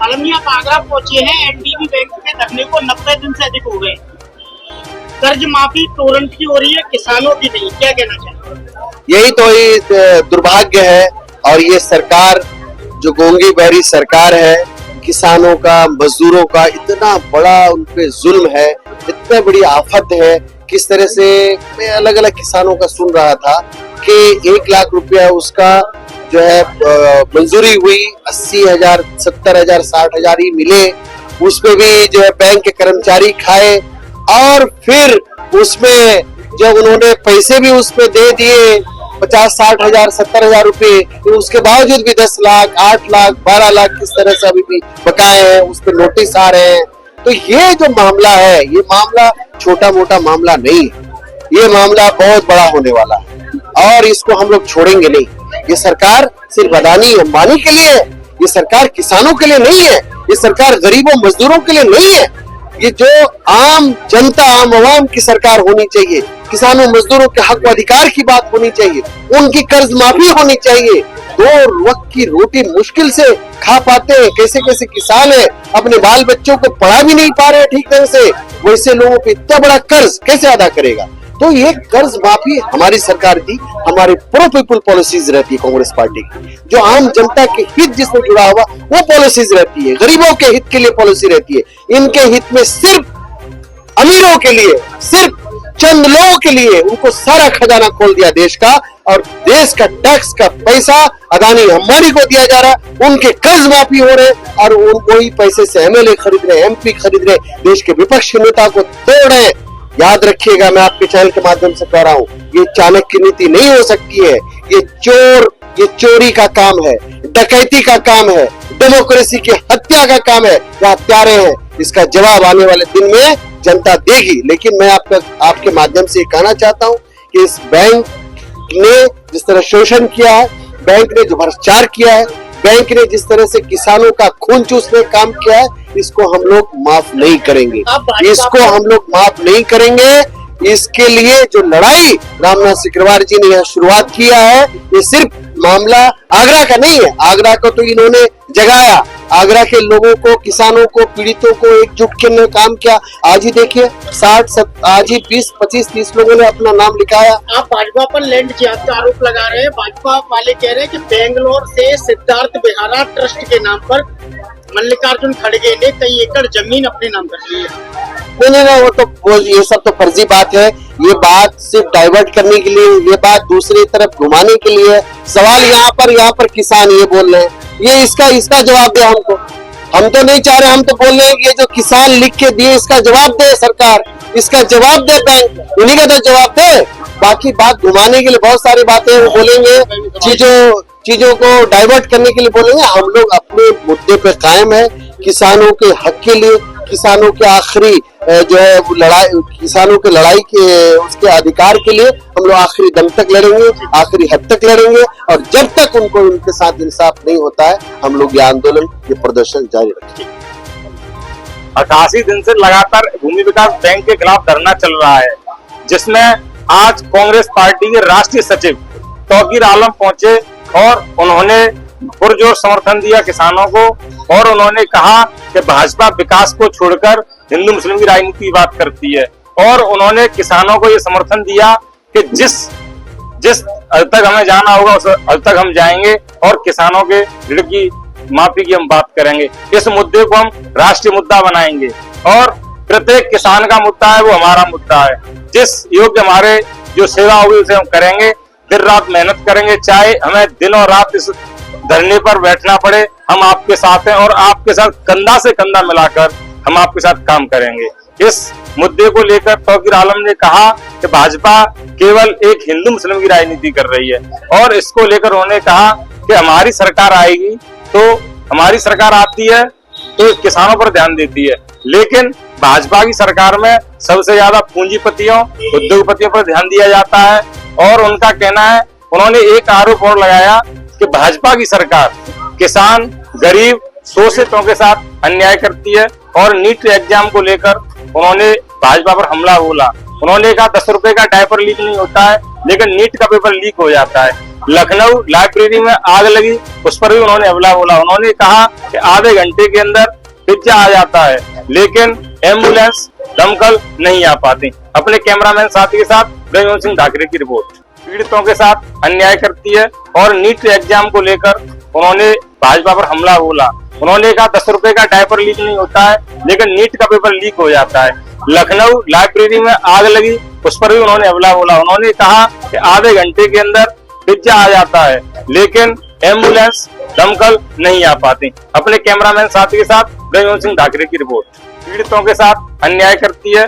आलम जी, आप आगरा पहुंचे हैं। एनडीबी बैंक के धरने को 90 दिन से अधिक हो गए। कर्ज माफी टोरंट की हो रही है, किसानों की नहीं। क्या कहना चाहिए? यही तो दुर्भाग्य है। और ये सरकार जो गोंगी बहरी सरकार है, किसानों का, मजदूरों का इतना बड़ा उन पे जुल्म है, इतनी बड़ी आफत है। किस तरह से मैं अलग अलग किसानों का सुन रहा था कि 1 लाख रुपया उसका जो है मंजूरी हुई, 80,000, 70,000, 60,000 ही मिले। उसमें भी जो है बैंक के कर्मचारी खाए और फिर उसमें जब उन्होंने पैसे भी उसमें दे दिए 50-60,000, 70,000 रुपए, तो उसके बावजूद भी 10 लाख, 8 लाख, 12 लाख किस तरह से अभी भी बकाए हैं, उस पर नोटिस आ रहे हैं। तो ये जो मामला है, ये मामला छोटा मोटा मामला नहीं है, ये मामला बहुत बड़ा होने वाला है और इसको हम लोग छोड़ेंगे नहीं। ये सरकार सिर्फ अदानी अंबानी के लिए है, ये सरकार किसानों के लिए नहीं है, ये सरकार गरीबों मजदूरों के लिए नहीं है। ये जो आम जनता, आम आवाम की सरकार होनी चाहिए, किसानों मजदूरों के हक व अधिकार की बात होनी चाहिए, उनकी कर्ज माफी होनी चाहिए। 2 वक्त की रोटी मुश्किल से खा पाते हैं, कैसे कैसे किसान है, अपने बाल बच्चों को पढ़ा भी नहीं पा रहे ठीक तरह से, वैसे लोगों पे इतना बड़ा कर्ज कैसे अदा करेगा? तो ये कर्ज माफी हमारी सरकार की, हमारी प्रो पीपल पॉलिसीज रहती है कांग्रेस पार्टी की, जो आम जनता के हित जिसमें जुड़ा हुआ वो पॉलिसीज रहती है, गरीबों के हित के लिए पॉलिसी रहती है। इनके हित में सिर्फ अमीरों के लिए, सिर्फ चंद लोगों के लिए उनको सारा खजाना खोल दिया देश का, और देश का टैक्स का पैसा अदानी अंबानी को दिया जा रहा है, उनके कर्ज माफी हो रहे और वही पैसे से एमएलए खरीद रहे, एमपी खरीद रहे, देश के विपक्षी नेता को तोड़ रहे। याद रखिएगा, मैं आपके चैनल के माध्यम से कह रहा हूँ, ये चाणक्य नीति नहीं हो सकती है। ये चोरी का काम है, डकैती का काम है, डेमोक्रेसी की हत्या का काम है, ये हत्यारे हैं। इसका जवाब आने वाले दिन में जनता देगी। लेकिन मैं आपके माध्यम से कहना चाहता हूँ कि इस बैंक ने जिस तरह शोषण किया है, बैंक ने जो भ्रष्टाचार किया है, बैंक ने जिस तरह से किसानों का खून चूसने का काम किया है, इसको हम लोग माफ नहीं करेंगे, इसको हम लोग माफ नहीं करेंगे। इसके लिए जो लड़ाई रामनाथ सिकरवार जी ने यहाँ शुरुआत किया है, ये सिर्फ मामला आगरा का नहीं है। आगरा को तो इन्होंने जगाया, आगरा के लोगों को, किसानों को, पीड़ितों को एकजुट करने काम किया। आज ही देखिए 60, आज ही 20, 25, 30 लोगों ने अपना नाम लिखाया। आप भाजपा पर लैंड जिहाद का आरोप लगा रहे हैं। भाजपा वाले कह रहे हैं कि बेंगलोर से सिद्धार्थ बिहारा ट्रस्ट के नाम पर मल्लिकार्जुन खड़गे ने कई एकड़ जमीन अपने नाम कर ली है। नहीं, ये सब तो फर्जी बात है। ये बात सिर्फ डाइवर्ट करने के लिए, ये बात दूसरी तरफ घुमाने के लिए। सवाल यहाँ पर किसान ये बोल रहे हैं, ये इसका जवाब दे हमको। हम तो नहीं चाह रहे, हम तो बोल रहे हैं कि ये जो किसान लिख के दिए, इसका जवाब दे सरकार, इसका जवाब दे बैंक, उन्हीं का तो जवाब दे। बाकी बात घुमाने के लिए बहुत सारी बातें वो बोलेंगे, चीजों को डाइवर्ट करने के लिए बोलेंगे। हम लोग अपने मुद्दे पे कायम है, किसानों के हक के लिए, किसानों के आखिरी जो है लड़ाई, किसानों के लड़ाई के उसके अधिकार के लिए हम लोग आखिरी दम तक लड़ेंगे, आखिरी हद तक लड़ेंगे। और जब तक उनको उनके साथ इंसाफ नहीं होता है, हम लोग ये आंदोलन, ये प्रदर्शन जारी रखेंगे। 88 दिन से लगातार भूमि विकास बैंक के खिलाफ धरना चल रहा है, जिसमें आज कांग्रेस पार्टी के राष्ट्रीय सचिव तौकीर आलम पहुंचे और उन्होंने पुरजोर समर्थन दिया किसानों को। और उन्होंने कहा कि भाजपा विकास को छोड़कर हिंदू मुस्लिम की राजनीति की बात करती है। और उन्होंने किसानों को ये समर्थन दिया कि जिस हद तक हमें जाना होगा उस हद तक हम जाएंगे और किसानों के ऋण की माफी की हम बात करेंगे। इस मुद्दे को हम राष्ट्रीय मुद्दा बनाएंगे और प्रत्येक किसान का मुद्दा है, वो हमारा मुद्दा है। जिस योग्य हमारे जो सेवा होगी उसे हम करेंगे, दिन रात मेहनत करेंगे, चाहे हमें दिन और रात इस धरने पर बैठना पड़े, हम आपके साथ हैं और आपके साथ कंधा से कंधा मिलाकर हम आपके साथ काम करेंगे। इस मुद्दे को लेकर तौकीर आलम ने कहा कि भाजपा केवल एक हिंदू मुस्लिम की राजनीति कर रही है और इसको लेकर उन्होंने कहा कि हमारी सरकार आएगी, तो हमारी सरकार आती है तो किसानों पर ध्यान देती है, लेकिन भाजपा की सरकार में सबसे ज्यादा पूंजीपतियों, उद्योगपतियों पर ध्यान दिया जाता है। और उनका कहना है, उन्होंने एक आरोप और लगाया कि भाजपा की सरकार किसान, गरीब, शोषितों के साथ अन्याय करती है। और नीट एग्जाम को लेकर उन्होंने भाजपा पर हमला बोला। उन्होंने कहा 10 रुपए का डायपर लीक नहीं होता है, लेकिन नीट का पेपर लीक हो जाता है। लखनऊ लाइब्रेरी में आग लगी, उस पर भी उन्होंने हमला बोला। उन्होंने कहा कि आधे घंटे के अंदर पिज्जा आ जाता है, लेकिन एम्बुलेंस दमकल नहीं आ पाती। अपने कैमरामैन साथी के साथ ब्रजमोहन सिंह ढाकरे की रिपोर्ट। पीड़ितों के साथ अन्याय करती है और नीट एग्जाम को लेकर उन्होंने भाजपा पर हमला बोला। उन्होंने कहा 10 रुपए का डायपर लीक नहीं होता है, लेकिन नीट का पेपर लीक हो जाता है। लखनऊ लाइब्रेरी में आग लगी, उस पर भी उन्होंने हमला बोला। उन्होंने कहा कि आधे घंटे के अंदर पिज्जा आ जाता है, लेकिन एम्बुलेंस दमकल नहीं आ पाती। अपने कैमरामैन साथी के साथ ब्रजमोहन सिंह ढाकरे की रिपोर्ट। पीड़ितों के साथ अन्याय करती है